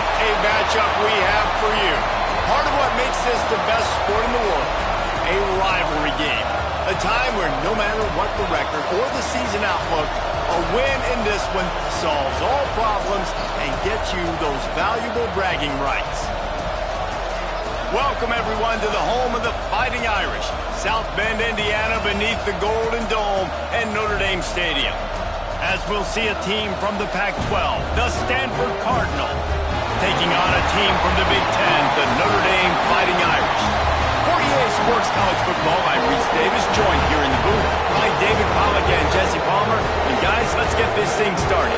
what a matchup we have for you. Part of what makes this the best sport in the world, a rivalry game. A time where no matter what the record or the season outlook, a win in this one solves all problems and gets you those valuable bragging rights. Welcome, everyone, to the home of the Fighting Irish, South Bend, Indiana, beneath the Golden Dome and Notre Dame Stadium. As we'll see a team from the Pac-12, the Stanford Cardinal, taking on a team from the Big Ten, the Notre Dame Fighting Irish. For EA Sports College Football, I'm Reese Davis, joined here in the booth by David Pollack and Jesse Palmer. And guys, let's get this thing started.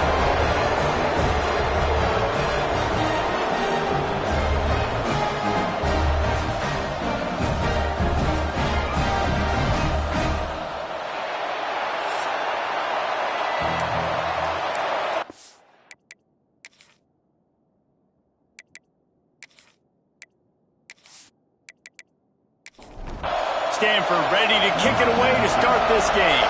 Stanford ready to kick it away to start this game.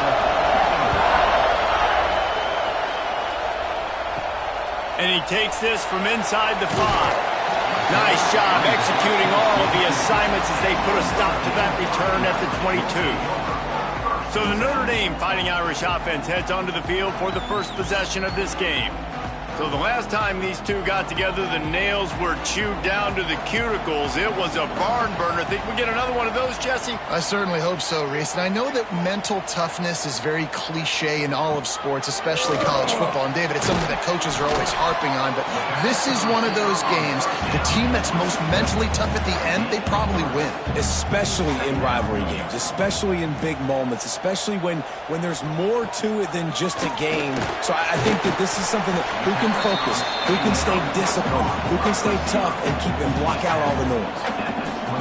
And he takes this from inside the 5. Nice job executing all of the assignments as they put a stop to that return at the 22. So the Notre Dame Fighting Irish offense heads onto the field for the first possession of this game. So the last time these two got together, the nails were chewed down to the cuticles. It was a barn burner. Think we get another one of those, Jesse? I certainly hope so, Reese. And I know that mental toughness is very cliche in all of sports, especially college football. And, David, it's something that coaches are always harping on. But this is one of those games, the team that's most mentally tough at the end, they probably win. Especially in rivalry games, especially in big moments, especially when there's more to it than just a game. So I think that this is something that who can focus, who can stay disciplined, who can stay tough and keep and block out all the noise.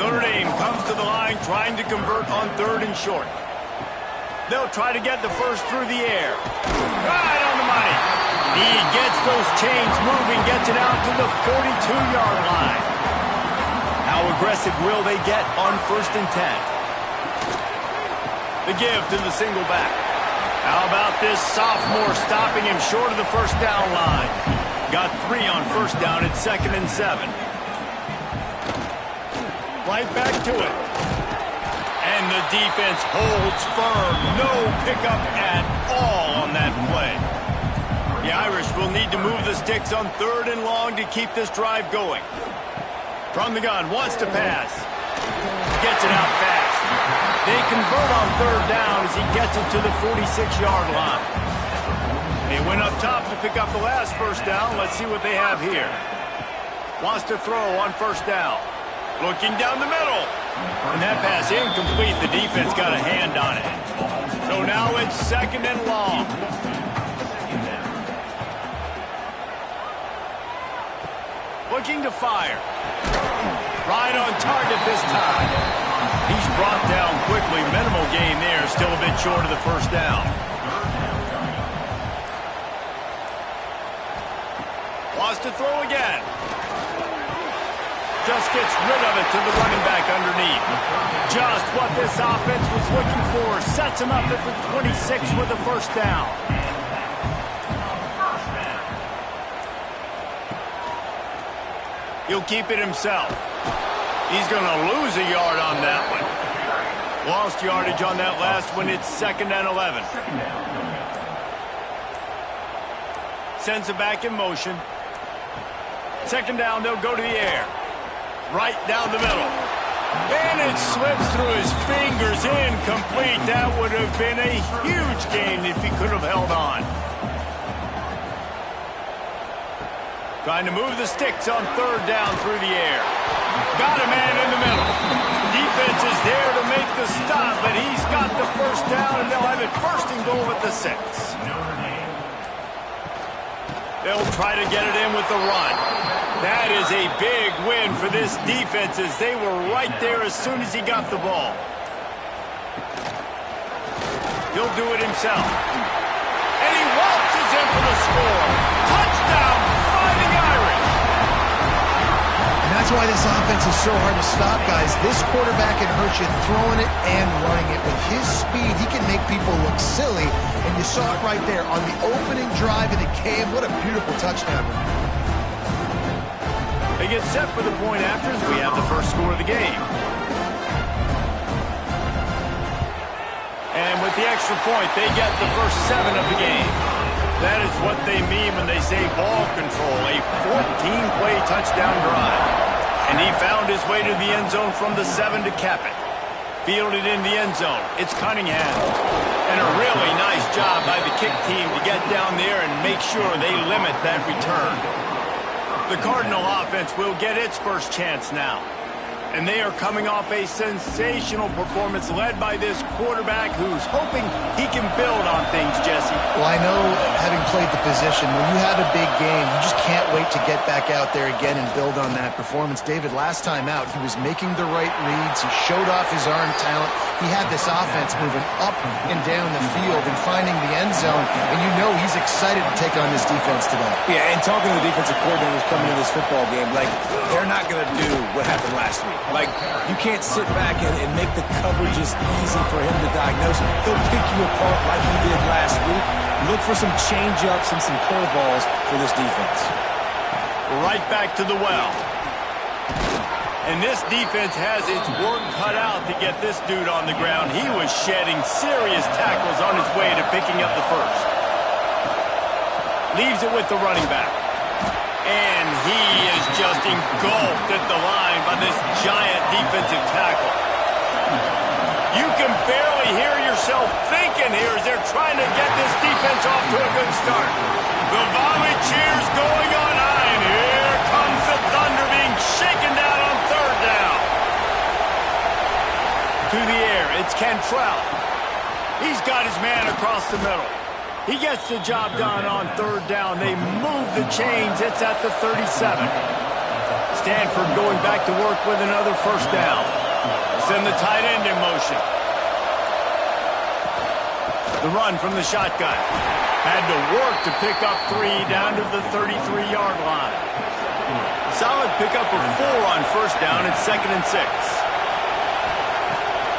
Notre Dame comes to the line trying to convert on 3rd and short. They'll try to get the first through the air. Right on the money. He gets those chains moving, gets it out to the 42-yard line. How aggressive will they get on 1st and 10? The give to the single back. How about this sophomore stopping him short of the first down line? Got 3 on first down at 2nd and 7. Right back to it. And the defense holds firm. No pickup at all on that play. The Irish will need to move the sticks on 3rd and long to keep this drive going. From the gun, wants to pass. Gets it out fast. They convert on 3rd down as he gets it to the 46-yard line. They went up top to pick up the last first down. Let's see what they have here. Wants to throw on 1st down. Looking down the middle. And that pass incomplete. The defense got a hand on it. So now it's 2nd and long. Looking to fire. Right on target this time. He's brought down quickly. Minimal gain there. Still a bit short of the first down. Wants to throw again. Just gets rid of it to the running back underneath. Just what this offense was looking for. Sets him up at the 26 with the first down. He'll keep it himself. He's going to lose a yard on that one. Lost yardage on that last one. It's 2nd and 11. Sends it back in motion. 2nd down, they'll go to the air. Right down the middle. And it slips through his fingers. Incomplete. That would have been a huge gain if he could have held on. Trying to move the sticks on 3rd down through the air. Got a man in the middle. Defense is there to make the stop, but he's got the first down, and they'll have it 1st and goal at the 6. They'll try to get it in with the run. That is a big win for this defense as they were right there as soon as he got the ball. He'll do it himself. And he waltzes in for the score. Touchdown, Fighting Irish. And that's why this offense is so hard to stop, guys. This quarterback can hurt you throwing it and running it. With his speed, he can make people look silly. And you saw it right there on the opening drive, and it came. What a beautiful touchdown. get set for the point afters. We have the first score of the game. And with the extra point, they get the first 7 of the game. That is what they mean when they say ball control, a 14-play touchdown drive. And he found his way to the end zone from the 7 to cap it. Fielded in the end zone. It's Cunningham. And a really nice job by the kick team to get down there and make sure they limit that return. The Cardinal offense will get its first chance now. And they are coming off a sensational performance led by this quarterback who's hoping he can build on things, Jesse. Well, I know, having played the position, when you have a big game, you just can't wait to get back out there again and build on that performance. David, last time out, he was making the right reads. He showed off his arm talent. He had this offense moving up and down the field and finding the end zone. And you know he's excited to take on this defense today. Yeah, and talking to the defensive coordinators coming into this football game, like, they're not going to do what happened last week. Like, you can't sit back and make the coverages easy for him to diagnose. He'll pick you apart like he did last week. Look for some change-ups and some curveballs for this defense. Right back to the well. And this defense has its work cut out to get this dude on the ground. He was shedding serious tackles on his way to picking up the first. Leaves it with the running back. And he is just engulfed at the line by this giant defensive tackle. You can barely hear yourself thinking here as they're trying to get this defense off to a good start. The volley cheers going on high, and here comes the thunder being shaken down on third down. To the air, it's Cantrell. He's got his man across the middle. He gets the job done on third down. They move the chains. It's at the 37. Stanford going back to work with another first down. Send the tight end in motion. The run from the shotgun. Had to work to pick up 3 down to the 33-yard line. Solid pickup of 4 on first down at 2nd and 6.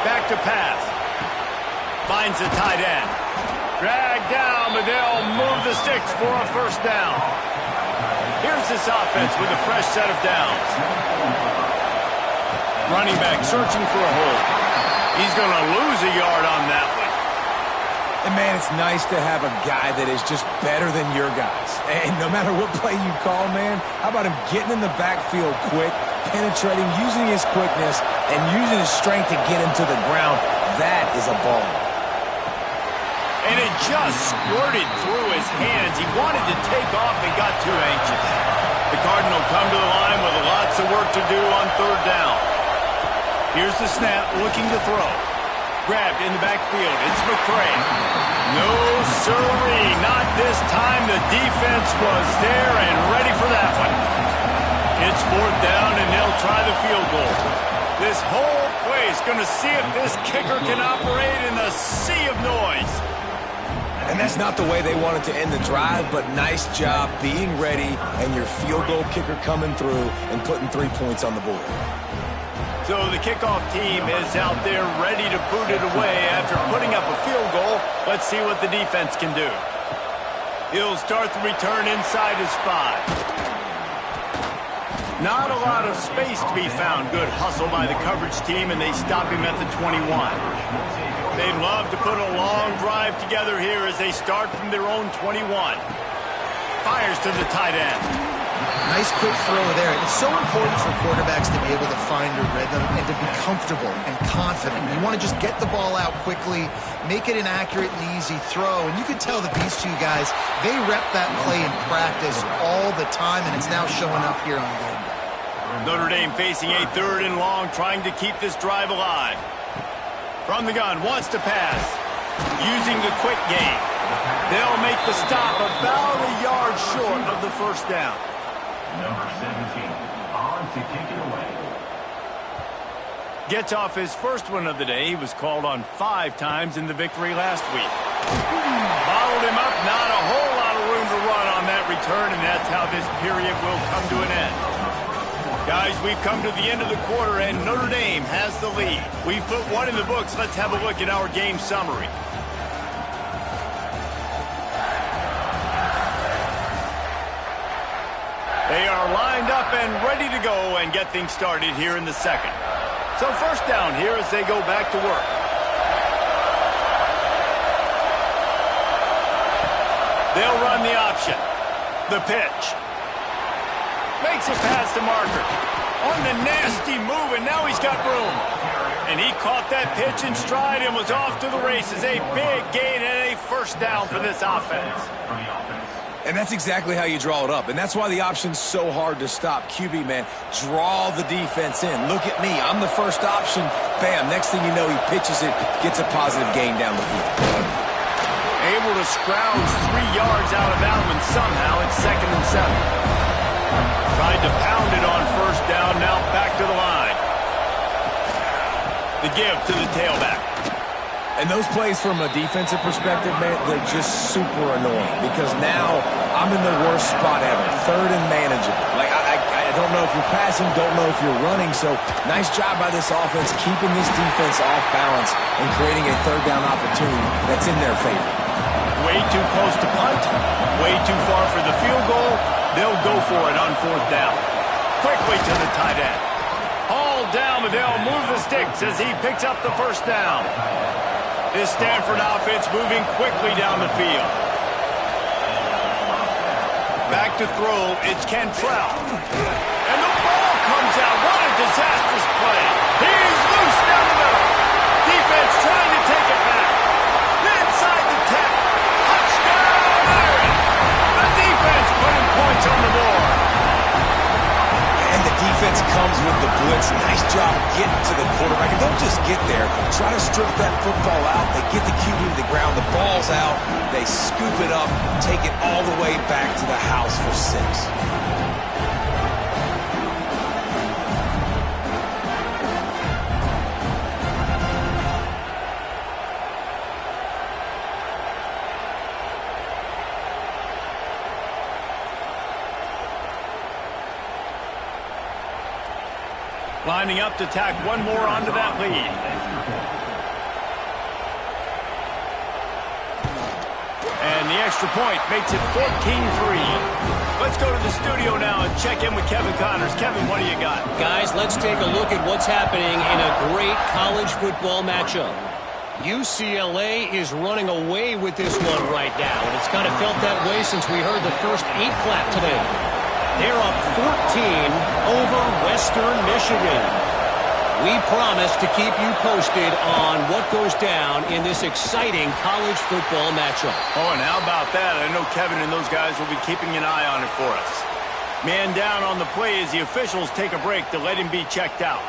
Back to pass. Finds the tight end. Dragged down, but they'll move the sticks for a first down. Here's this offense with a fresh set of downs. Running back searching for a hole. He's going to lose a yard on that one. And, man, it's nice to have a guy that is just better than your guys. And no matter what play you call, man, how about him getting in the backfield quick, penetrating, using his quickness, and using his strength to get him to the ground? That is a ball. And it just squirted through his hands. He wanted to take off and got too anxious. The Cardinal come to the line with lots of work to do on third down. Here's the snap, looking to throw. Grabbed in the backfield. It's McCray. No, sirree, not this time. The defense was there and ready for that one. It's fourth down, and they'll try the field goal. This whole place going to see if this kicker can operate in the sea of noise. And that's not the way they wanted to end the drive, but nice job being ready and your field goal kicker coming through and putting 3 points on the board. So the kickoff team is out there ready to boot it away after putting up a field goal. Let's see what the defense can do. He'll start the return inside his 5. Not a lot of space to be found. Good hustle by the coverage team, and they stop him at the 21. They'd love to put a long drive together here as they start from their own 21. Fires to the tight end. Nice quick throw there. It's so important for quarterbacks to be able to find a rhythm and to be comfortable and confident. You want to just get the ball out quickly, make it an accurate and easy throw. And you can tell that these two guys, they rep that play in practice all the time, and it's now showing up here on game day. Notre Dame facing a 3rd and long, trying to keep this drive alive. From the gun, wants to pass. Using the quick game. They'll make the stop about a yard short of the first down. Number 17, on to kick it away. Gets off his first one of the day. He was called on 5 times in the victory last week. Followed him up, not a whole lot of room to run on that return, and that's how this period will come to an end. Guys, we've come to the end of the quarter, and Notre Dame has the lead. We've put one in the books. Let's have a look at our game summary. They are lined up and ready to go and get things started here in the second. So first down here as they go back to work. They'll run the option. The pitch. Makes a pass to Marker. On the nasty move, and now he's got room. And he caught that pitch in stride and was off to the races. A big gain and a first down for this offense. And that's exactly how you draw it up. And that's why the option's so hard to stop. QB, man, draw the defense in. Look at me. I'm the first option. Bam. Next thing you know, he pitches it, gets a positive gain down the field. Able to scrounge 3 yards out of that one somehow. It's 2nd and 7. Tried to pound it on first down. Now back to the line. The give to the tailback. And those plays from a defensive perspective, man, they're just super annoying because now I'm in the worst spot ever. 3rd and manageable. Like, I don't know if you're passing, don't know if you're running. So nice job by this offense keeping this defense off balance and creating a 3rd down opportunity that's in their favor. Way too close to punt. Way too far for the field goal. They'll go for it on 4th down. Quickly to the tight end. Hauled down, but they'll move the sticks as he picks up the first down. This Stanford offense moving quickly down the field. Back to throw, it's Cantrell. And the ball comes out. What a disastrous play. He's loose down the middle. Defense trying to take it back. Inside the 10. Touchdown, Aaron. The defense putting points on the board. And the defense comes with the blitz. Nice job getting to the quarterback. And don't just get there. Try to strip that football out. They get the QB to the ground. The ball's out. They scoop it up, take it all the way back to the house for 6. Lining up to tack one more onto that lead. And the extra point makes it 14-3. Let's go to the studio now and check in with Kevin Connors. Kevin, what do you got? Guys, let's take a look at what's happening in a great college football matchup. UCLA is running away with this one right now, and it's kind of felt that way since we heard the first 8 clap today. They're up 14 over Western Michigan. We promise to keep you posted on what goes down in this exciting college football matchup. Oh, and how about that? I know Kevin and those guys will be keeping an eye on it for us. Man down on the play as the officials take a break to let him be checked out.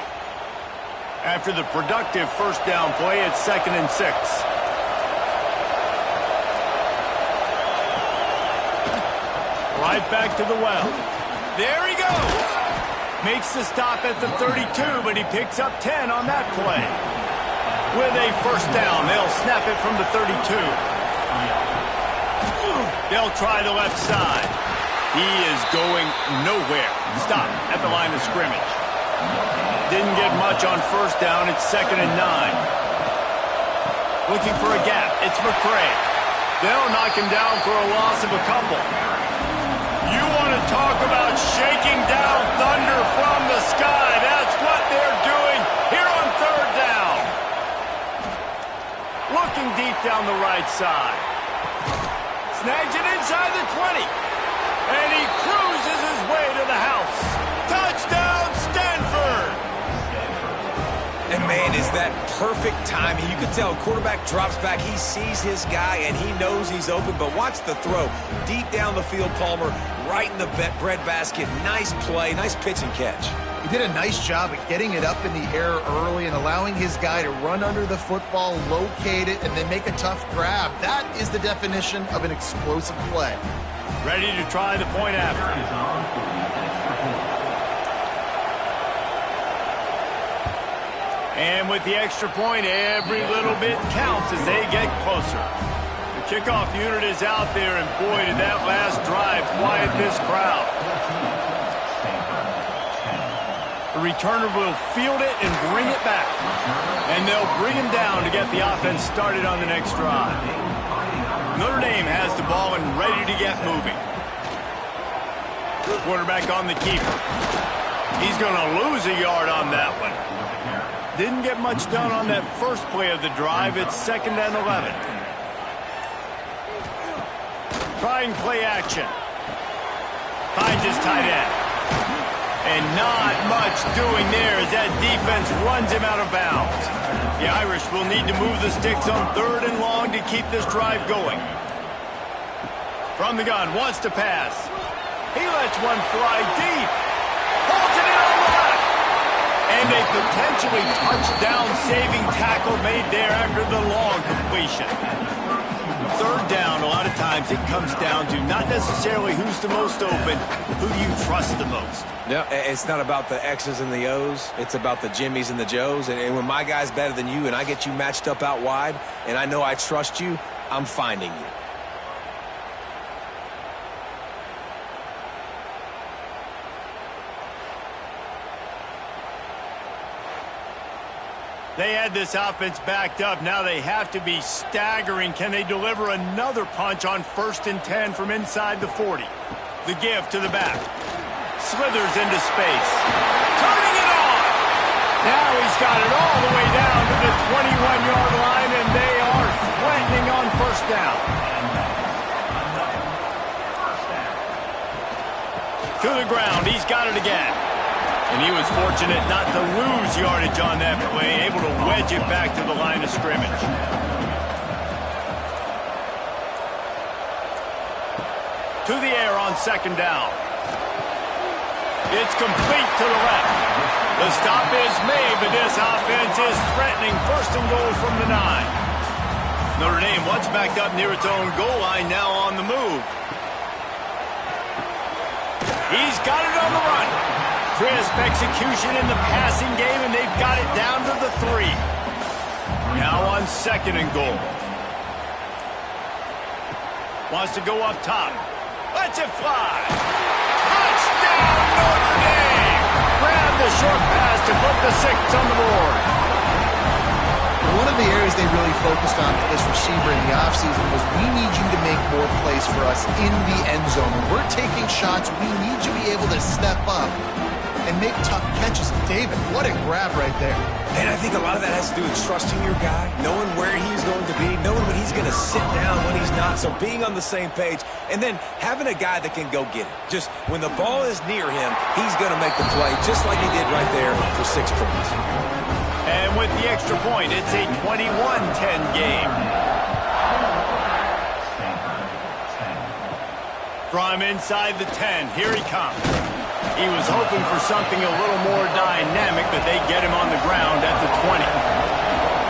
After the productive first down play, it's 2nd and 6. Right back to the well. There he goes. Makes the stop at the 32, but he picks up 10 on that play. With a first down, they'll snap it from the 32. They'll try the left side. He is going nowhere. Stop at the line of scrimmage. Didn't get much on first down. It's 2nd and 9. Looking for a gap. It's McCray. They'll knock him down for a loss of a couple. You want to talk about shaking down thunder from the sky. That's what they're doing here on 3rd down. Looking deep down the right side. Snags it inside the 20. And he cruises his way to the house. Touchdown, Stanford! And, man, is that perfect timing. You can tell quarterback drops back. He sees his guy, and he knows he's open. But watch the throw. Deep down the field, Palmer, right in the breadbasket. Nice play, nice pitch and catch. He did a nice job at getting it up in the air early and allowing his guy to run under the football, locate it, and then make a tough grab. That is the definition of an explosive play. Ready to try the point after. And with the extra point, every little bit counts as they get closer. The kickoff unit is out there, and boy, did that last drive quiet this crowd. The returner will field it and bring it back. And they'll bring him down to get the offense started on the next drive. Notre Dame has the ball and ready to get moving. Quarterback on the keeper. He's going to lose a yard on that one. Didn't get much done on that first play of the drive. It's 2nd and 11. Trying play action. Finds his tight end. And not much doing there as that defense runs him out of bounds. The Irish will need to move the sticks on 3rd and long to keep this drive going. From the gun, wants to pass. He lets one fly deep. Holds it in on the left. And a potentially touchdown-saving tackle made there after the long completion. 3rd down, a lot of times it comes down to not necessarily who's the most open, who do you trust the most. No, it's not about the X's and the O's. It's about the Jimmies and the Joes. And when my guy's better than you and I get you matched up out wide and I know I trust you, I'm finding you. They had this offense backed up. Now they have to be staggering. Can they deliver another punch on 1st and 10 from inside the 40? The give to the back. Slithers into space. Turning it on! Now he's got it all the way down to the 21-yard line, and they are threatening on 1st down. To the ground. He's got it again. And he was fortunate not to lose yardage on that play, able to wedge it back to the line of scrimmage. To the air on 2nd down. It's complete to the left. The stop is made, but this offense is threatening 1st and goal from the 9. Notre Dame once backed up near its own goal line, now on the move. He's got it on the run. Crisp execution in the passing game, and they've got it down to the 3. Now on 2nd and goal. Wants to go up top. Lets it fly. Touchdown, Notre Dame! Grab the short pass to put the 6 on the board. One of the areas they really focused on for this receiver in the offseason was we need you to make more plays for us in the end zone. When we're taking shots, we need you to be able to step up and make tough catches. David, what a grab right there. And I think a lot of that has to do with trusting your guy, knowing where he's going to be, knowing when he's going to sit down, when he's not, so being on the same page, and then having a guy that can go get it. Just when the ball is near him, he's going to make the play, just like he did right there for 6 points. And with the extra point, it's a 21-10 game. From inside the 10, here he comes. He was hoping for something a little more dynamic, but they get him on the ground at the 20.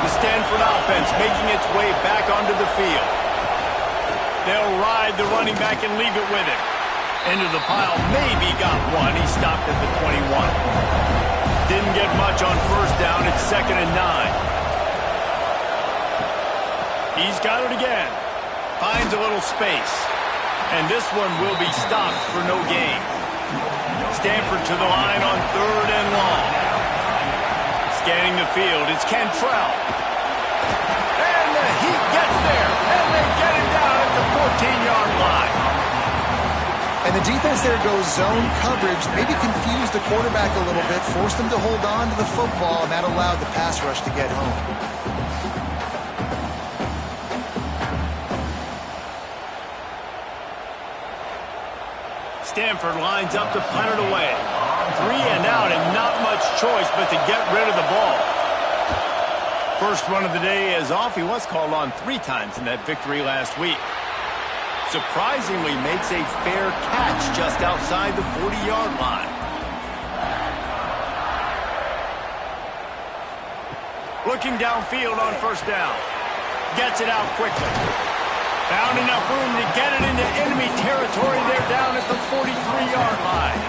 The Stanford offense making its way back onto the field. They'll ride the running back and leave it with him. Into the pile, maybe got one. He stopped at the 21. Didn't get much on 1st down. It's 2nd and 9. He's got it again. Finds a little space. And this one will be stopped for no gain. Stanford to the line on 3rd and long. Scanning the field, it's Cantrell. And the Heat gets there, and they get him down at the 14-yard line. And the defense there goes zone coverage, maybe confused the quarterback a little bit, forced him to hold on to the football, and that allowed the pass rush to get home. Stanford lines up to punt it away. 3 and out, and not much choice but to get rid of the ball. First run of the day is off. He was called on 3 times in that victory last week. Surprisingly makes a fair catch just outside the 40-yard line. Looking downfield on 1st down. Gets it out quickly. Found enough room to get it into enemy territory. They're down at the 43-yard line.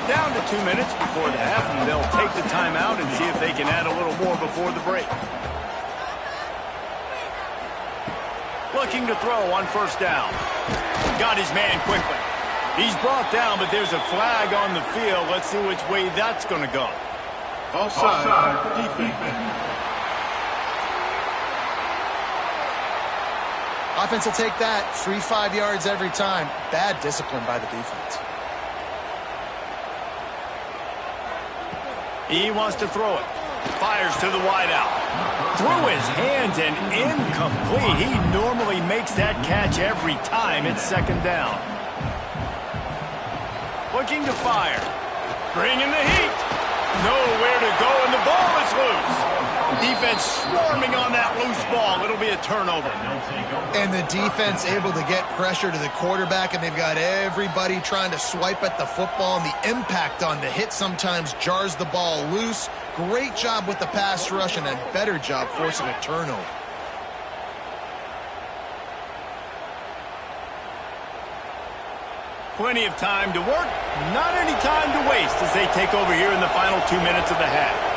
Down to 2 minutes before the half, and they'll take the timeout and see if they can add a little more before the break. Looking to throw on 1st down. Got his man quickly. He's brought down, but there's a flag on the field. Let's see which way that's going to go. Offside. Defense. Offense will take that. Free 5 yards every time. Bad discipline by the defense. He wants to throw it. Fires to the wideout. Through his hands and incomplete. He normally makes that catch every time. It's second down. Looking to fire. Bringing the heat. Nowhere to go, and the ball is loose. Defense swarming on that loose ball. It'll be a turnover. And the defense able to get pressure to the quarterback, and they've got everybody trying to swipe at the football, and the impact on the hit sometimes jars the ball loose. Great job with the pass rush, and a better job forcing a turnover. Plenty of time to work, not any time to waste as they take over here in the final 2 minutes of the half.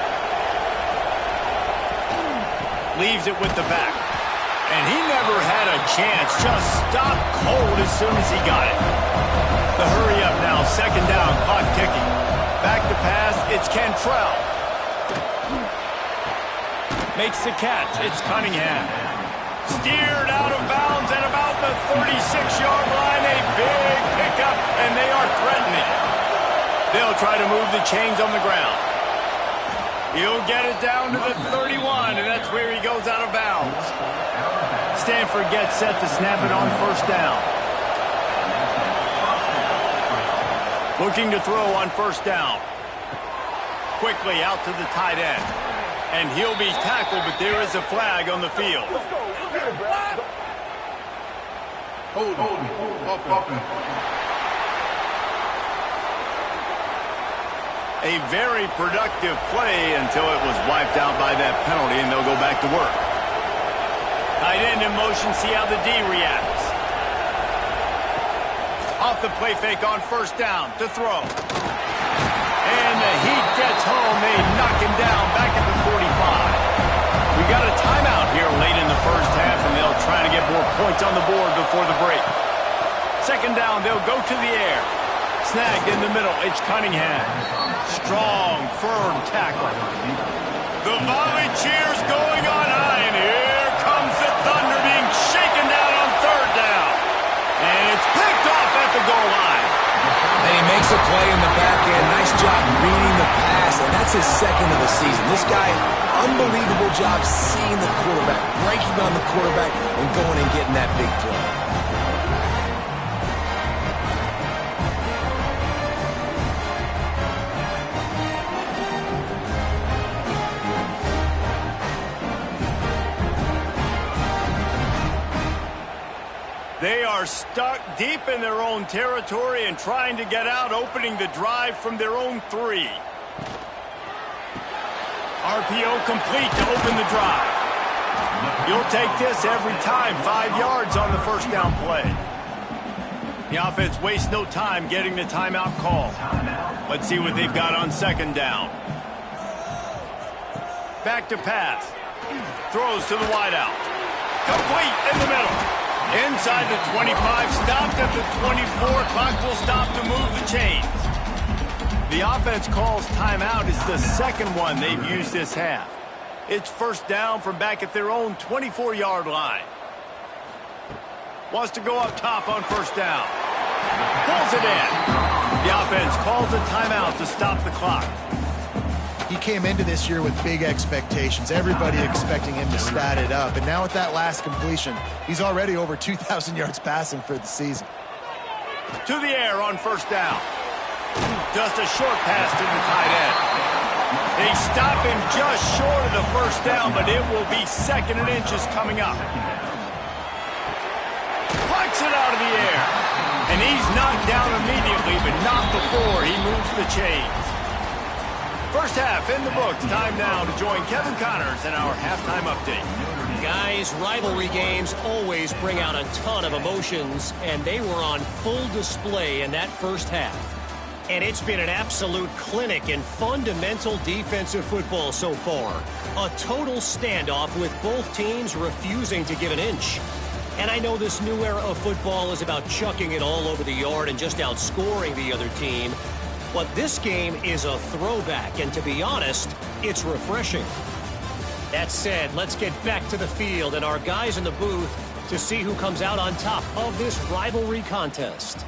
Leaves it with the back. And he never had a chance, just stopped cold as soon as he got it. The hurry up now, second down, clock ticking. Back to pass, it's Cantrell. Makes the catch, it's Cunningham. Steered out of bounds at about the 36-yard line. A big pickup, and they are threatening. They'll try to move the chains on the ground. He'll get it down to the 31, and that's where he goes out of bounds. Stanford gets set to snap it on first down. Looking to throw on first down. Quickly out to the tight end. And he'll be tackled, but there is a flag on the field. A very productive play until it was wiped out by that penalty, and they'll go back to work. Tight end in motion, see how the D reacts. Off the play fake on first down to throw. And the Heat gets home. They knock him down back at the 45. We got a timeout here late in the first half, and they'll try to get more points on the board before the break. Second down, they'll go to the air. Snagged in the middle, it's Cunningham. Strong, firm tackle. The volley cheers going on high, and here comes the Thunder being shaken down on third down. And it's picked off at the goal line. And he makes a play in the back end. Nice job reading the pass, and that's his second of the season. This guy, unbelievable job seeing the quarterback, breaking on the quarterback, and going and getting that big play. They are stuck deep in their own territory and trying to get out, opening the drive from their own 3. RPO complete to open the drive. You'll take this every time. 5 yards on the first down play. The offense wastes no time getting the timeout call. Let's see what they've got on second down. Back to pass. Throws to the wideout. Complete in the middle. Inside the 25, stopped at the 24. Clock will stop to move the chains. The offense calls timeout. It's the second one they've used this half. It's first down from back at their own 24-yard line. Wants to go up top on first down. Pulls it in. The offense calls a timeout to stop the clock. He came into this year with big expectations. Everybody expecting him to stat it up. And now with that last completion, he's already over 2,000 yards passing for the season. To the air on first down. Just a short pass to the tight end. They stop him just short of the first down, but it will be second and inches coming up. Flicks it out of the air. And he's knocked down immediately, but not before he moves the chains. First half in the books. Time now to join Kevin Connors in our halftime update. Guys, rivalry games always bring out a ton of emotions, and they were on full display in that first half. And it's been an absolute clinic in fundamental defensive football so far. A total standoff with both teams refusing to give an inch. And I know this new era of football is about chucking it all over the yard and just outscoring the other team. But this game is a throwback, and to be honest, it's refreshing. That said, let's get back to the field and our guys in the booth to see who comes out on top of this rivalry contest.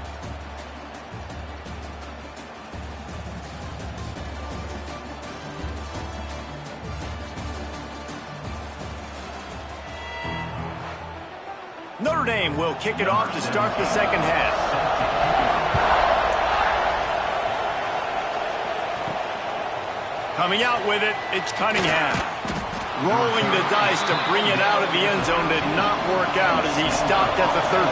Notre Dame will kick it off to start the second half. Coming out with it, it's Cunningham. Rolling the dice to bring it out of the end zone did not work out as he stopped at the 13.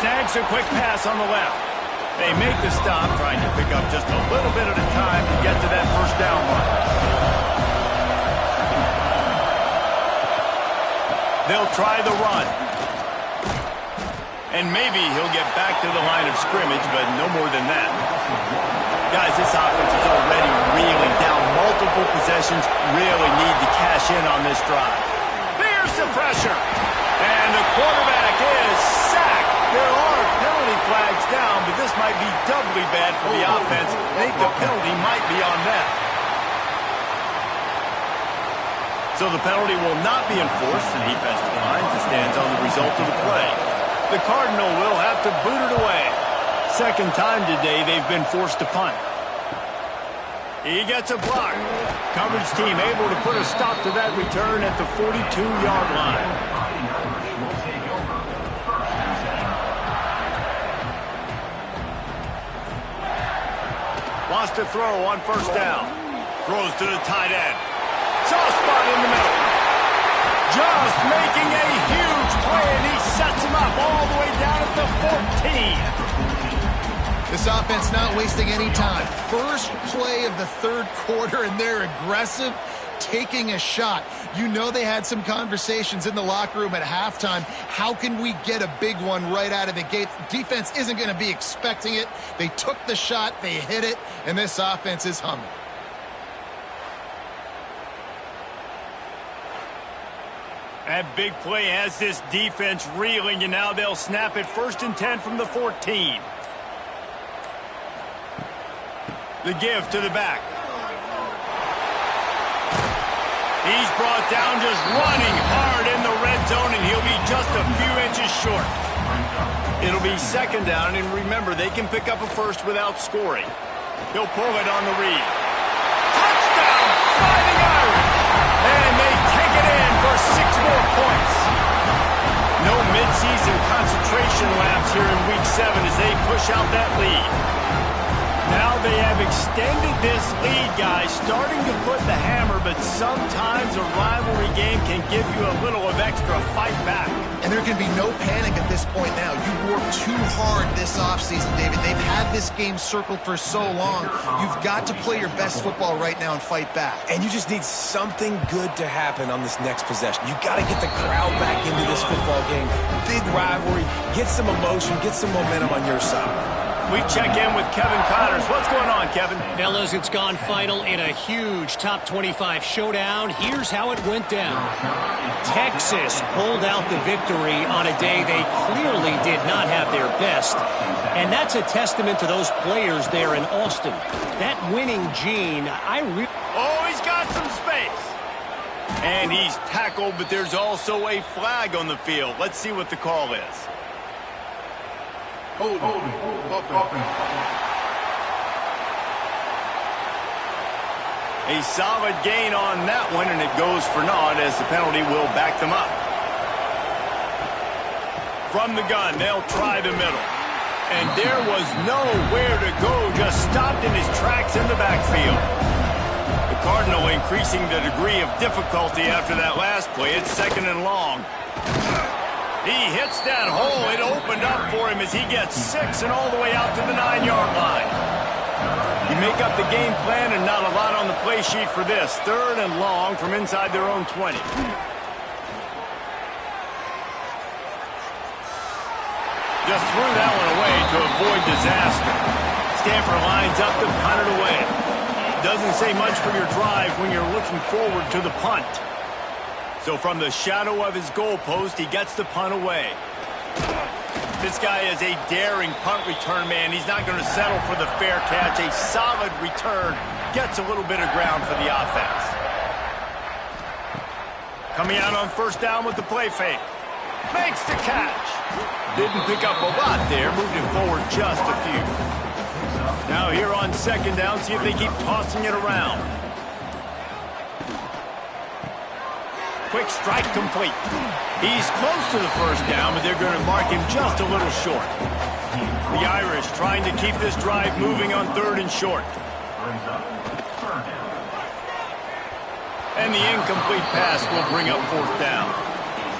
Snags a quick pass on the left. They make the stop, trying to pick up just a little bit at a time to get to that first down line. They'll try the run. And maybe he'll get back to the line of scrimmage, but no more than that. Guys, this offense is already reeling down multiple possessions. Really need to cash in on this drive. There's the pressure. And the quarterback is sacked. There are penalty flags down, but this might be doubly bad for the offense. I think the penalty might be on them. So the penalty will not be enforced. The defense declines and stands on the result of the play. The Cardinal will have to boot it away. Second time today they've been forced to punt. He gets a block. Coverage team able to put a stop to that return at the 42-yard line. Wants to throw on first down. Throws to the tight end. Soft spot in the middle. Just making a huge play, and he sets him up all the way down at the 14. This offense not wasting any time. First play of the third quarter, and they're aggressive, taking a shot. You know they had some conversations in the locker room at halftime. How can we get a big one right out of the gate? Defense isn't going to be expecting it. They took the shot, they hit it, and this offense is humming. That big play has this defense reeling, and now they'll snap it 1st and 10 from the 14. The give to the back. He's brought down just running hard in the red zone, and he'll be just a few inches short. It'll be second down, and remember, they can pick up a first without scoring. He'll pull it on the read. Touchdown, Fighting Irish! And they take it in for 6 more points. No midseason concentration lapse here in Week 7 as they push out that lead. Now they have extended this lead, guys, starting to put the hammer, but sometimes a rivalry game can give you a little of extra fight back. And there can be no panic at this point now. You worked too hard this offseason, David. They've had this game circled for so long. You've got to play your best football right now and fight back. And you just need something good to happen on this next possession. You got to get the crowd back into this football game. Big rivalry. Get some emotion. Get some momentum on your side. We check in with Kevin Connors. What's going on, Kevin? Fellas, it's gone final in a huge top 25 showdown. Here's how it went down. Texas pulled out the victory on a day they clearly did not have their best. And that's a testament to those players there in Austin. That winning gene, Oh, he's got some space. And he's tackled, but there's also a flag on the field. Let's see what the call is. Hold on. A solid gain on that one, and it goes for naught as the penalty will back them up. From the gun, they'll try the middle. And there was nowhere to go, just stopped in his tracks in the backfield. The Cardinal increasing the degree of difficulty after that last play. It's 2nd and long. He hits that hole. It opened up for him as he gets 6 and all the way out to the 9-yard line. You make up the game plan and not a lot on the play sheet for this. 3rd and long from inside their own 20. Just threw that one away to avoid disaster. Stanford lines up to punt it away. Doesn't say much for your drive when you're looking forward to the punt. So from the shadow of his goalpost, he gets the punt away. This guy is a daring punt return man. He's not going to settle for the fair catch. A solid return gets a little bit of ground for the offense. Coming out on first down with the play fake. Makes the catch. Didn't pick up a lot there. Moved it forward just a few. Now here on second down, see if they keep tossing it around. quick strike complete. He's close to the first down, but they're going to mark him just a little short. The Irish trying to keep this drive moving on 3rd and short. And the incomplete pass will bring up 4th down.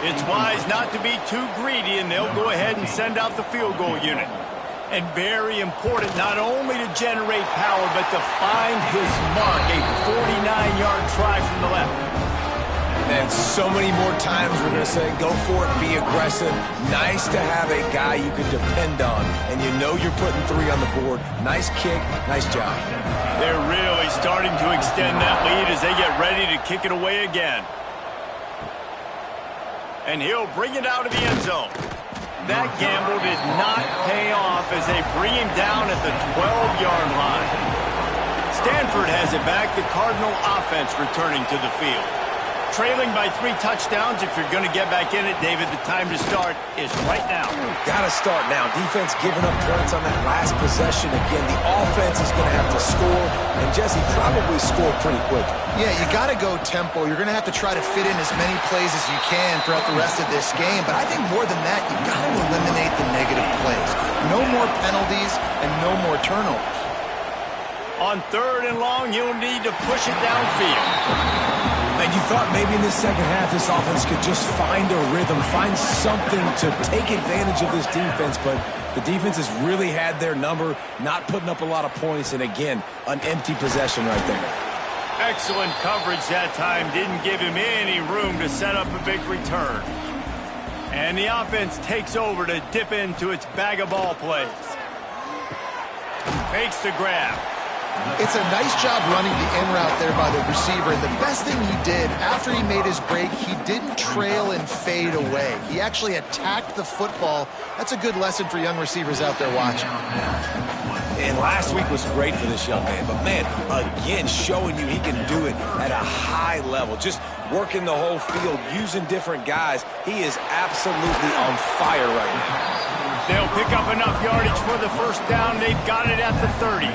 It's wise not to be too greedy, and they'll go ahead and send out the field goal unit. And very important not only to generate power, but to find his mark, a 49-yard try from the left. And so many more times we're going to say, go for it, be aggressive. Nice to have a guy you can depend on, and you know you're putting 3 on the board. Nice kick, nice job. They're really starting to extend that lead as they get ready to kick it away again. And he'll bring it out of the end zone. That gamble did not pay off as they bring him down at the 12-yard line. Stanford has it back, the Cardinal offense returning to the field. Trailing by 3 touchdowns. If you're going to get back in it, David, the time to start is right now. Got to start now. Defense giving up points on that last possession. Again, the offense is going to have to score, and Jesse probably scored pretty quick. Yeah, you got to go tempo. You're going to have to try to fit in as many plays as you can throughout the rest of this game. But I think more than that, you got to eliminate the negative plays. No more penalties and no more turnovers. On 3rd and long, you'll need to push it downfield. And you thought maybe in the second half this offense could just find a rhythm, find something to take advantage of this defense, but the defense has really had their number, not putting up a lot of points, and again, an empty possession right there. Excellent coverage that time. Didn't give him any room to set up a big return. And the offense takes over to dip into its bag of ball plays. Makes the grab. It's a nice job running the in route there by the receiver. And the best thing he did after he made his break, he didn't trail and fade away. He actually attacked the football. That's a good lesson for young receivers out there watching. And last week was great for this young man. But, man, again, showing you he can do it at a high level. Just working the whole field, using different guys. He is absolutely on fire right now. They'll pick up enough yardage for the first down. They've got it at the 30.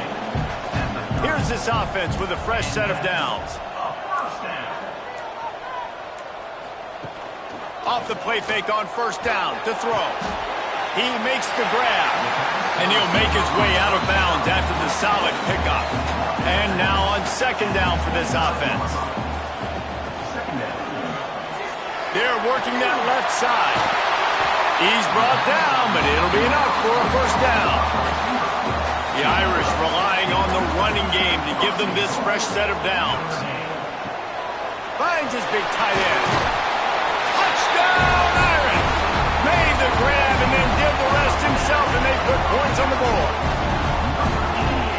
Here's this offense with a fresh set of downs. Off the play fake on 1st down to throw. He makes the grab. And he'll make his way out of bounds after the solid pickup. And now on 2nd down for this offense. They're working that left side. He's brought down, but it'll be enough for a 1st down. The Irish relying on the running game to give them this fresh set of downs. Finds his big tight end. Touchdown, Irish! Made the grab and then did the rest himself, and they put points on the board.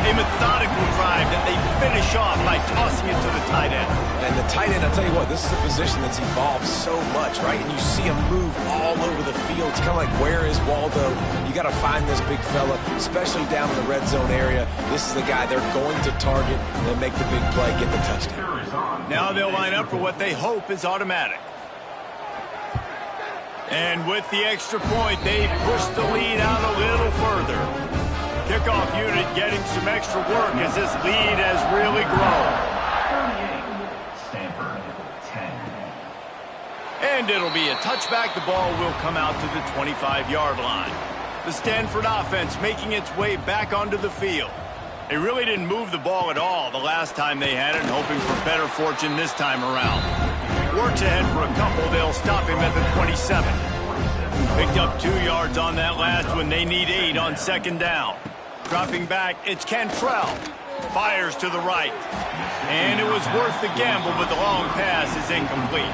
A methodical drive that they finish off by tossing it to the tight end. And the tight end, I'll tell you what, this is a position that's evolved so much, right? And you see him move all over the field. It's kind of like, where is Waldo? You got to find this big fella, especially down in the red zone area. This is the guy they're going to target and make the big play, get the touchdown. Now they'll line up for what they hope is automatic. And with the extra point, they push the lead out a little further. Kickoff unit getting some extra work as this lead has really grown. Stanford, 10. And it'll be a touchback. The ball will come out to the 25-yard line. The Stanford offense making its way back onto the field. They really didn't move the ball at all the last time they had it, and hoping for better fortune this time around. Works ahead for a couple. They'll stop him at the 27. Picked up 2 yards on that last one. They need 8 on 2nd down. Dropping back, it's Cantrell. Fires to the right. And it was worth the gamble, but the long pass is incomplete.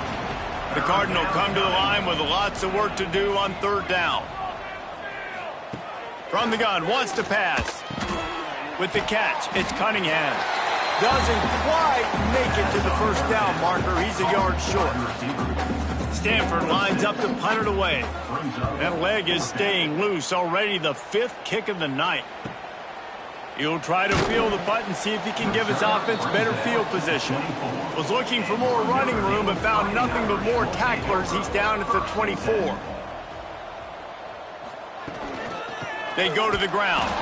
The Cardinal come to the line with lots of work to do on 3rd down. From the gun, wants to pass. With the catch, it's Cunningham. Doesn't quite make it to the 1st down marker. He's a yard short. Stanford lines up to punt it away. That leg is staying loose. Already the 5th kick of the night. He'll try to feel the punt and see if he can give his offense better field position. Was looking for more running room but found nothing but more tacklers. He's down at the 24. They go to the ground.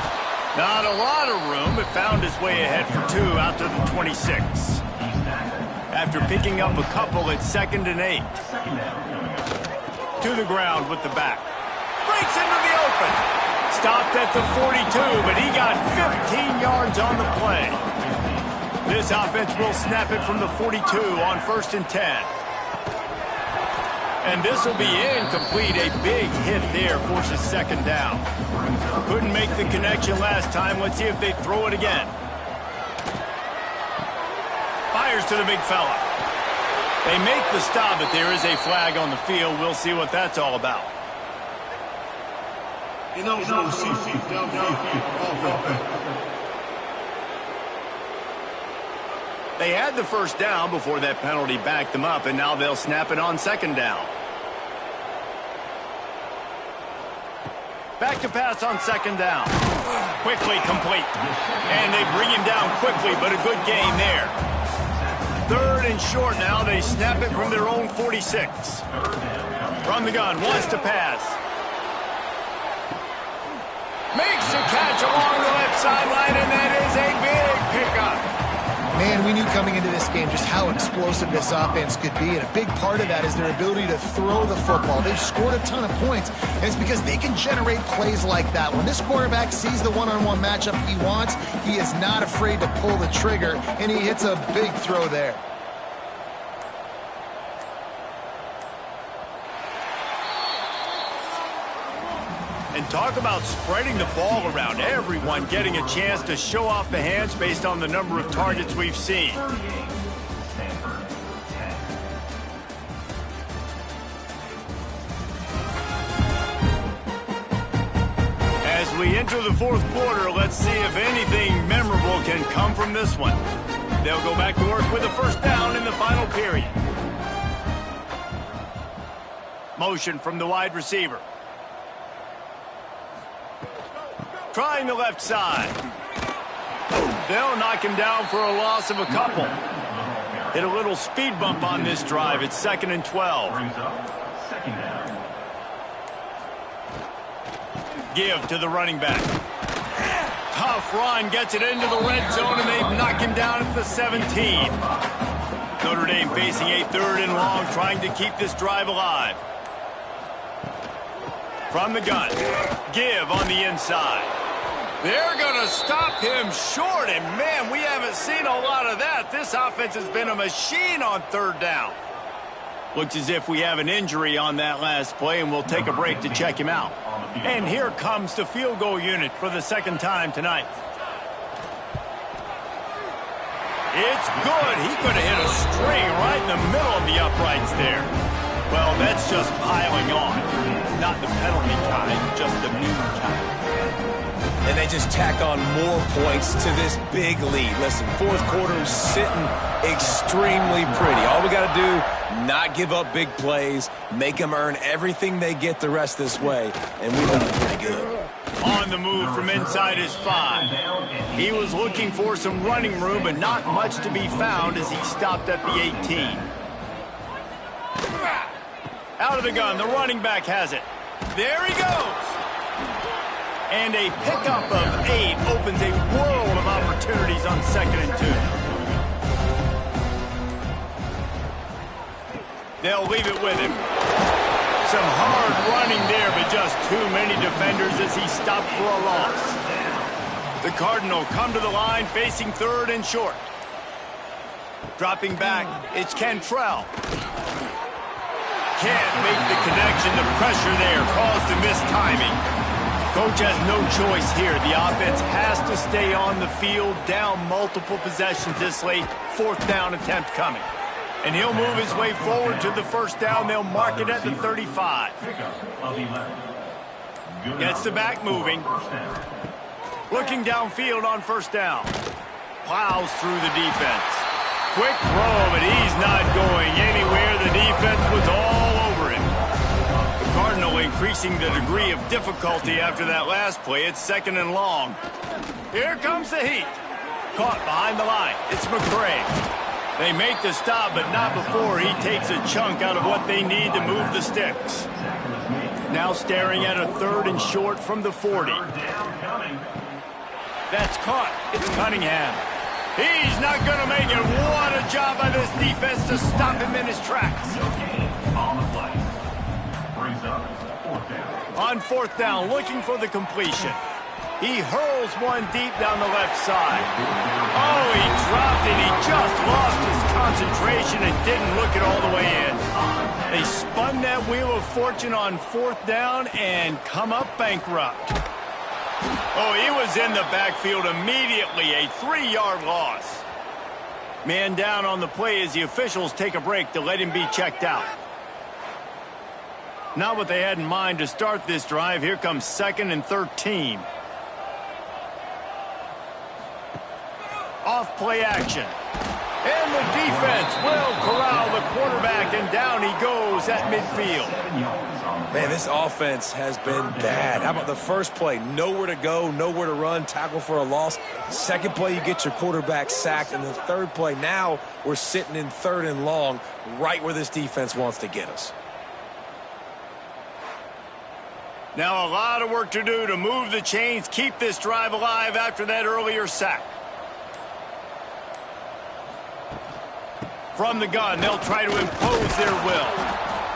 Not a lot of room, but found his way ahead for 2 out to the 26. after picking up a couple at 2nd and 8. To the ground with the back. Breaks into the open. Stopped at the 42, but he got 15 yards on the play. This offense will snap it from the 42 on 1st and 10. And this will be incomplete. A big hit there forces 2nd down. Couldn't make the connection last time. Let's see if they throw it again. Fires to the big fella. They make the stop, but there is a flag on the field. We'll see what that's all about. They had the 1st down before that penalty backed them up, and now they'll snap it on 2nd down. Back to pass on 2nd down. Quickly complete. And they bring him down quickly, but a good gain there. 3rd and short now. They snap it from their own 46. From the gun, wants to pass. Makes a catch along the left sideline, and that is a big pickup. Man, we knew coming into this game just how explosive this offense could be, and a big part of that is their ability to throw the football. They've scored a ton of points, and it's because they can generate plays like that. When this quarterback sees the one-on-one matchup he wants, he is not afraid to pull the trigger, and he hits a big throw there. And talk about spreading the ball around. Everyone getting a chance to show off the hands based on the number of targets we've seen. As we enter the 4th quarter, let's see if anything memorable can come from this one. They'll go back to work with a 1st down in the final period. Motion from the wide receiver. Trying the left side. They'll knock him down for a loss of a couple. Hit a little speed bump on this drive. It's 2nd and 12. Give to the running back. Tough run, gets it into the red zone, and they've knocked him down at the 17. Notre Dame facing a 3rd and long, trying to keep this drive alive. From the gun. Give on the inside. They're going to stop him short, and man, we haven't seen a lot of that. This offense has been a machine on 3rd down. Looks as if we have an injury on that last play, and we'll take a break to check him out. And here comes the field goal unit for the 2nd time tonight. It's good. He could have hit a string right in the middle of the uprights there. Well, that's just piling on. Not the penalty kind, just the mean kind. And they just tack on more points to this big lead. Listen, 4th quarter is sitting extremely pretty. All we got to do, not give up big plays, make them earn everything they get the rest this way, and we look pretty good. On the move from inside his 5. He was looking for some running room, but not much to be found as he stopped at the 18. Out of the gun, the running back has it. There he goes. And a pickup of 8 opens a world of opportunities on 2nd and 2. They'll leave it with him. Some hard running there, but just too many defenders as he stopped for a loss. The Cardinal come to the line facing 3rd and short. Dropping back, it's Cantrell. Can't make the connection. The pressure there caused the missed timing. Coach has no choice here. The offense has to stay on the field, down multiple possessions this late. 4th down attempt coming. And he'll move his way forward to the 1st down. They'll mark it at the 35. Gets the back moving. Looking downfield on 1st down. Plows through the defense. Quick throw, but he's not going anywhere. The defense was all over him. The Cardinal increasing the degree of difficulty after that last play. It's 2nd and long. Here comes the heat. Caught behind the line. It's McCray. They make the stop, but not before he takes a chunk out of what they need to move the sticks. Now staring at a 3rd and short from the 40. That's caught. It's Cunningham. He's not going to make it. What a job by this defense to stop him in his tracks. No gain on the play. Brings up fourth down. On fourth down, looking for the completion. He hurls one deep down the left side. Oh, he dropped it. He just lost his concentration and didn't look it all the way in. They spun that wheel of fortune on fourth down and come up bankrupt. Oh, he was in the backfield immediately. A 3-yard loss. Man down on the play as the officials take a break to let him be checked out. Not what they had in mind to start this drive. Here comes 2nd and 13. Off play action. And the defense will corral the quarterback, and down he goes at midfield. Man, this offense has been bad. How about the first play? Nowhere to go, nowhere to run, tackle for a loss. Second play, you get your quarterback sacked. And the third play, now we're sitting in 3rd and long, right where this defense wants to get us. Now a lot of work to do to move the chains, keep this drive alive after that earlier sack. From the gun, they'll try to impose their will.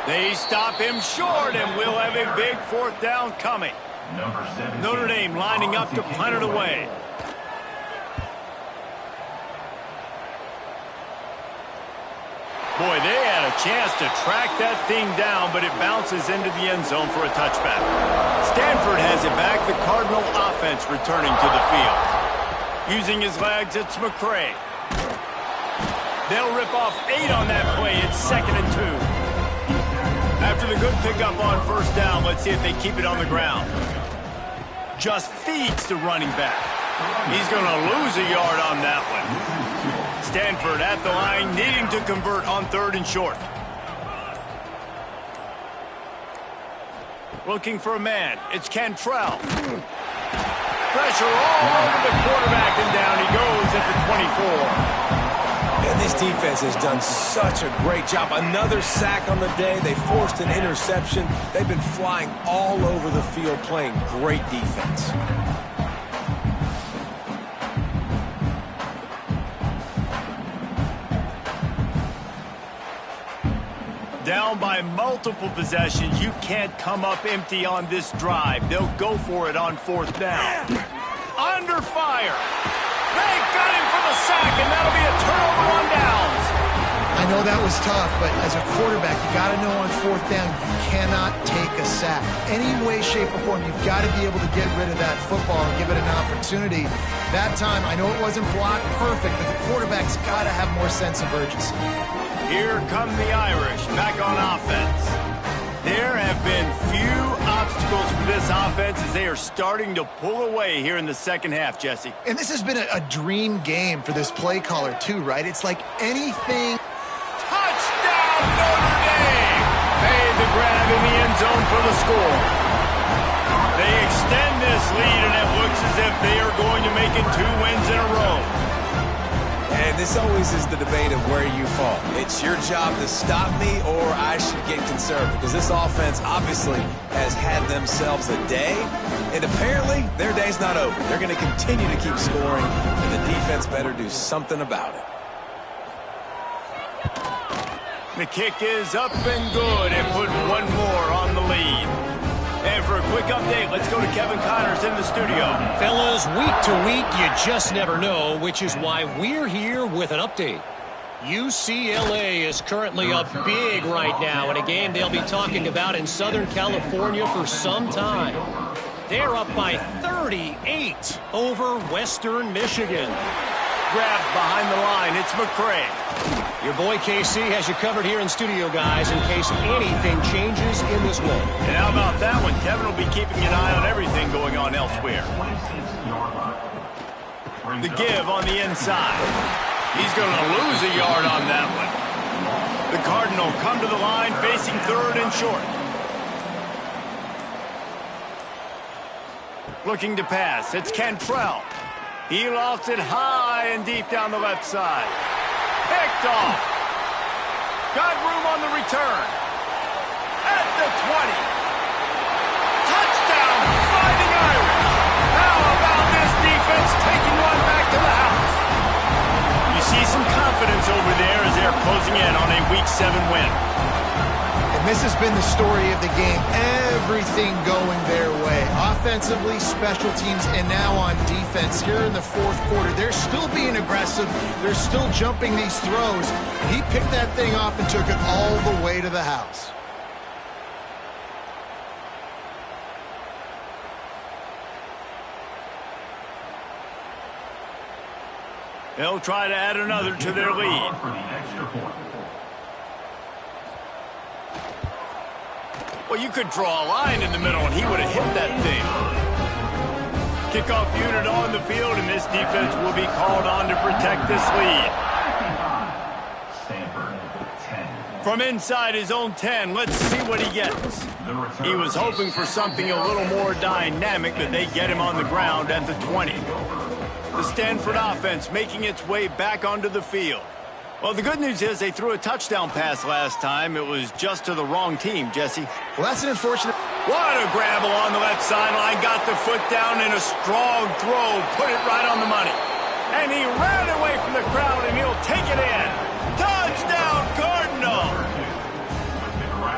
They stop him short, and we'll have a big 4th down coming. Notre Dame lining up to punt it away. Boy, they had a chance to track that thing down, but it bounces into the end zone for a touchback. Stanford has it back. The Cardinal offense returning to the field. Using his legs, it's McCray. They'll rip off 8 on that play. It's 2nd and 2. After the good pickup on first down, let's see if they keep it on the ground. Just feeds the running back. He's going to lose a yard on that one. Stanford at the line, needing to convert on 3rd and short. Looking for a man. It's Cantrell. Pressure all over the quarterback, and down he goes at the 24. And this defense has done such a great job. Another sack on the day. They forced an interception. They've been flying all over the field playing great defense. Down by multiple possessions. You can't come up empty on this drive. They'll go for it on 4th down. Under fire. They got him for the sack, and that'll be a turnover on downs. I know that was tough, but as a quarterback, you got to know on 4th down, you cannot take a sack. Any way, shape, or form, you've got to be able to get rid of that football and give it an opportunity. That time, I know it wasn't blocked perfect, but the quarterback's got to have more sense of urgency. Here come the Irish back on offense. There have been few obstacles for this offense as they are starting to pull away here in the second half, Jesse. And this has been a dream game for this play caller, too, right? It's like anything. Touchdown, Notre Dame! Made the grab in the end zone for the score. They extend this lead, and it looks as if they are going to make it 2 wins in a row. And this always is the debate of where you fall. It's your job to stop me, or I should get conservative. Because this offense obviously has had themselves a day, and apparently their day's not over. They're going to continue to keep scoring, and the defense better do something about it. The kick is up and good, and put one more on the lead. And for a quick update, let's go to Kevin Connors in the studio. Fellas, week to week, you just never know, which is why we're here with an update. UCLA is currently up big right now in a game they'll be talking about in Southern California for some time. They're up by 38 over Western Michigan. Grabbed behind the line, it's McCray. Your boy KC has you covered here in studio, guys, in case anything changes in this one. And how about that one? Kevin will be keeping an eye on everything going on elsewhere. The give on the inside. He's going to lose a yard on that one. The Cardinal come to the line facing 3rd and short. Looking to pass. It's Cantrell. He lofts it high and deep down the left side. Picked off. Got room on the return. At the 20. Touchdown, Fighting Irish. How about this defense taking one back to the house? win. And this has been the story of the game. Everything going their way. Offensively, special teams, and now on defense. Here in the fourth quarter, they're still being aggressive. They're still jumping these throws. And he picked that thing off and took it all the way to the house. They'll try to add another to their lead. Well, you could draw a line in the middle, and he would have hit that thing. Kickoff unit on the field, and this defense will be called on to protect this lead. Stanford, 10. From inside his own 10, let's see what he gets. He was hoping for something a little more dynamic, but they get him on the ground at the 20. The Stanford offense making its way back onto the field. Well, the good news is they threw a touchdown pass last time. It was just to the wrong team, Jesse. Well, that's an unfortunate... What a grab along the left sideline. Got the foot down in a strong throw. Put it right on the money. And he ran away from the crowd, and he'll take it in. Touchdown, Cardinal!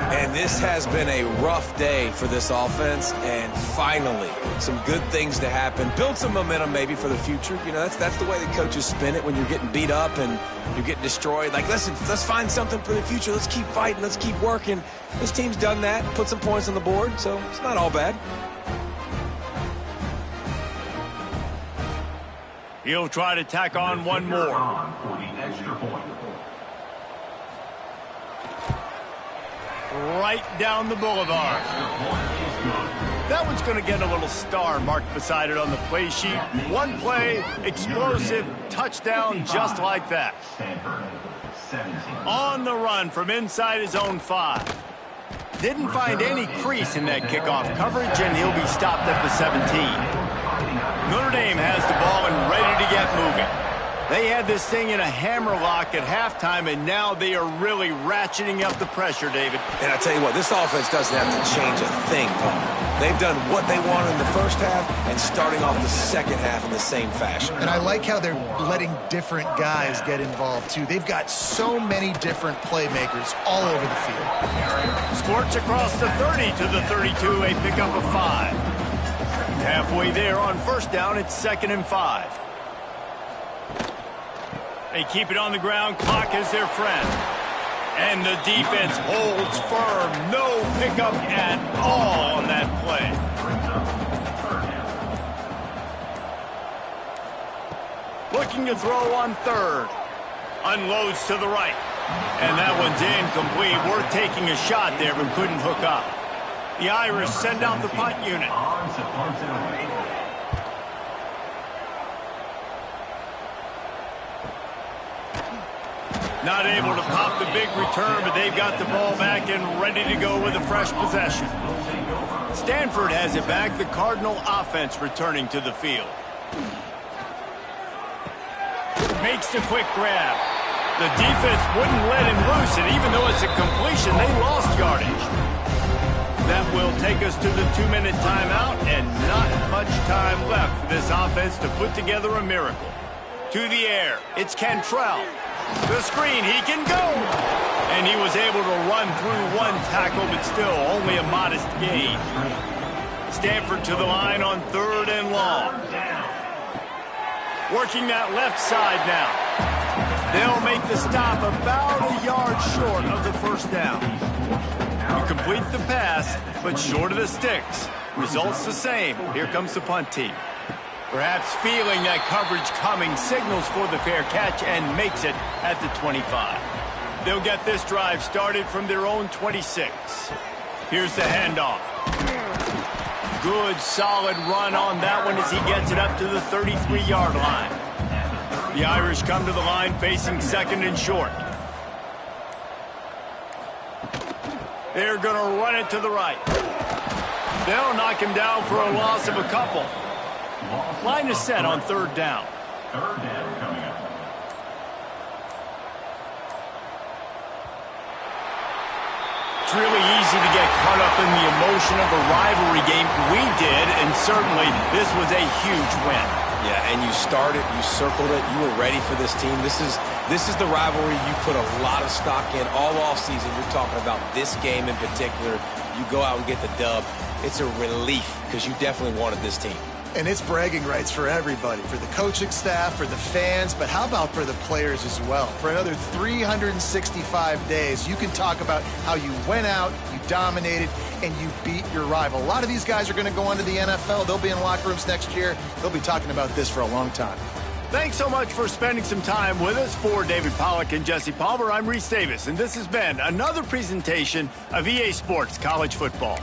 And this has been a rough day for this offense, and finally, some good things to happen. Build some momentum maybe for the future. You know, that's the way the coaches spin it when you're getting beat up and you're getting destroyed. Like, listen, let's find something for the future. Let's keep fighting. Let's keep working. This team's done that, put some points on the board, so it's not all bad. He'll try to tack on one more. For the extra point. Right down the boulevard. That one's going to get a little star marked beside it on the play sheet. One play, explosive, touchdown, just like that. Stanford, 17. On the run from inside his own 5. Didn't find any crease in that kickoff coverage, and he'll be stopped at the 17. Notre Dame has the ball and ready to get moving. They had this thing in a hammerlock at halftime, and now they are really ratcheting up the pressure, David. And I tell you what, this offense doesn't have to change a thing, Paul. They've done what they wanted in the first half and starting off the second half in the same fashion. And I like how they're letting different guys get involved, too. They've got so many different playmakers all over the field. Squirts across the 30 to the 32, a pickup of 5. Halfway there on first down, it's 2nd and 5. They keep it on the ground. Clock is their friend. And the defense holds firm. No pickup at all on that play. Looking to throw on 3rd. Unloads to the right. And that one's incomplete. Worth taking a shot there, but couldn't hook up. The Irish send out the punt unit. Not able to pop the big return, but they've got the ball back and ready to go with a fresh possession. Stanford has it back. The Cardinal offense returning to the field. Makes the quick grab. The defense wouldn't let him loose, and even though it's a completion, they lost yardage. That will take us to the 2-minute timeout, and not much time left for this offense to put together a miracle. To the air, it's Cantrell. The screen, he can go! And he was able to run through one tackle, but still only a modest gain. Stanford to the line on 3rd and long. Working that left side now. They'll make the stop about a yard short of the first down. He completes the pass, but short of the sticks. Results the same. Here comes the punt team. Perhaps feeling that coverage coming, signals for the fair catch and makes it at the 25. They'll get this drive started from their own 26. Here's the handoff. Good, solid run on that one as he gets it up to the 33-yard line. The Irish come to the line facing 2nd and short. They're going to run it to the right. They'll knock him down for a loss of a couple. Line is set on 3rd down. 3rd down coming up. It's really easy to get caught up in the emotion of a rivalry game. We did, and certainly this was a huge win. Yeah, and you started, you circled it, you were ready for this team. This is This is the rivalry you put a lot of stock in all offseason. You're talking about this game in particular. You go out and get the dub. It's a relief because you definitely wanted this team. And it's bragging rights for everybody, for the coaching staff, for the fans, but how about for the players as well? For another 365 days, you can talk about how you went out, you dominated, and you beat your rival. A lot of these guys are going to go on to the NFL. They'll be in locker rooms next year. They'll be talking about this for a long time. Thanks so much for spending some time with us. For David Pollack and Jesse Palmer, I'm Reese Davis, and this has been another presentation of EA Sports College Football.